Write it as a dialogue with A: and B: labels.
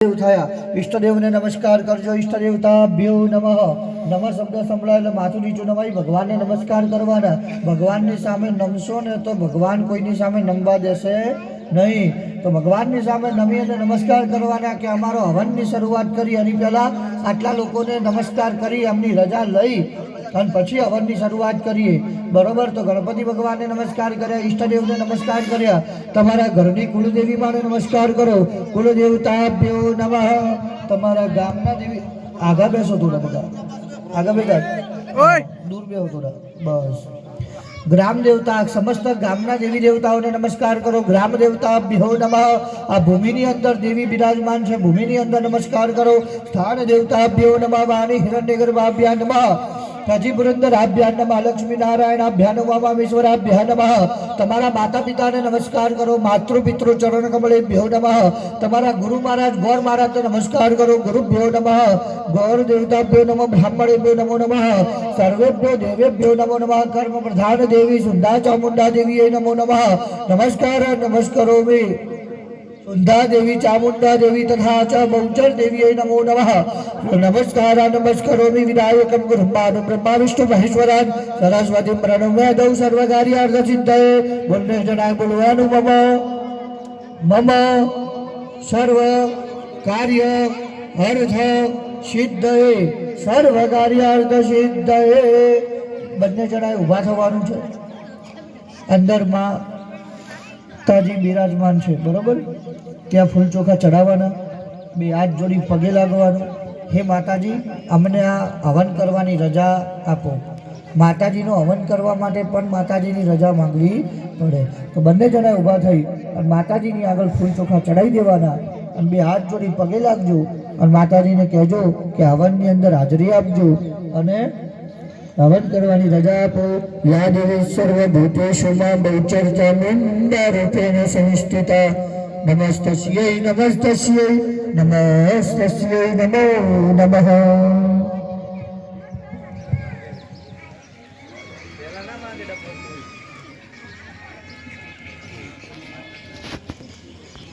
A: देव थया इष्टदेव ने नमस्कार करजो। इष्टदेवताभ्यो नमः। नमः शब्द संभळाय એટલે માથું નીચું નમાઈ ભગવાનને નમસ્કાર કરવાના। ભગવાનની સામે નમશો ને તો ભગવાન કોઈની સામે નમવા દેશે નહીં। તો ભગવાનની સામે નમી અને નમસ્કાર કરવાના કે અમારો હવનની શરૂઆત કરી અને પહેલા આટલા લોકોને નમસ્કાર કરી એમની રજા લઈ અને પછી હવનની શરૂઆત કરીએ, બરોબર। તો ગણપતિ ભગવાનને નમસ્કાર કર્યા, ઈષ્ટદેવને નમસ્કાર કર્યા, તમારા ઘરની કુળદેવી માને નમસ્કાર કરો। કુળદેવતાભ્યો નમઃ। તમારા ગામના દેવી આગા બેસો, થોડા બધા આગા બેઠા, દૂર બેસો થોડા, બસ। ગ્રામ દેવતા સમસ્ત ગામના દેવી દેવતાઓને નમસ્કાર કરો। ગ્રામ દેવતાભ્યો નમઃ। આ ભૂમિની અંદર દેવી બિરાજમાન છે, ભૂમિની અંદર નમસ્કાર કરો। સ્થાન દેવતાભ્યો નમઃ। વાણી હિરણ્યગર્ભાભ્યા નમઃ। કાજી પુરંદરાભ્યા નમઃ। લક્ષ્મી નારાયણાભ્યા નમઃ। વામેશ્વરાભ્યા નમઃ। તમારા માતા પિતાને નમસ્કાર કરો। માતૃ પિતૃ ચરણ કમલેભ્યો નમઃ। તમારા ગુરુ મહારાજ ગોર મહારાજને નમસ્કાર કરો। ગુરુભ્યો નમઃ। ગૌર દેવતાભ્યો નમઃ। બ્રાહ્મણેભ્યો નમો નમઃ। સર્વેભ્યો દેવેભ્યો નમો નમઃ। કર્મ પ્રધાન દેવી સુંદા ચામુંડા દેવીએ નમો નમઃ। નમસ્કાર નમસ્કરોમિ सुंदा देवी चामुंडा देवी तथा च बहुचर देवी नमो नमः। नमस्कार नमस्करोमि विनायकं ब्रह्माणं ब्रह्मा विष्णु महेश्वरान् सरस्वतीं प्रणम्य सर्वकार्यार्थ सिद्धये। बोलने जनाय बोलवानु मम सर्व कार्य अर्थ सिद्धये। सर्व कार्यार्थ सिद्धये। બંને જણાએ ઊભા થવાનું છે। અંદર માતાજી બિરાજમાન છે, બરોબર। ત્યાં ફૂલ ચોખા ચડાવવાના, બે હાથ જોડી પગે લાગવાનું। હે માતાજી, અમને આ હવન કરવાની રજા આપો। માતાજીનો હવન કરવા માટે પણ માતાજીની રજા માંગવી પડે। તો બંને જણા ઊભા થઈ અને માતાજીની આગળ ફૂલ ચોખા ચડાવી દેવાના અને બે હાથ જોડી પગે લાગજો અને માતાજીને કહેજો કે હવનની અંદર હાજરી આપજો અને હવન કરવાની રજા આપો। યા દેવી સર્વભૂતેષુ માં બહુચર ચામુંડા રૂપેણ સંસ્થિતા। નમસ્તસ્यै નમસ્તસ્यै નમસ્તસ્यै નમો નમઃ।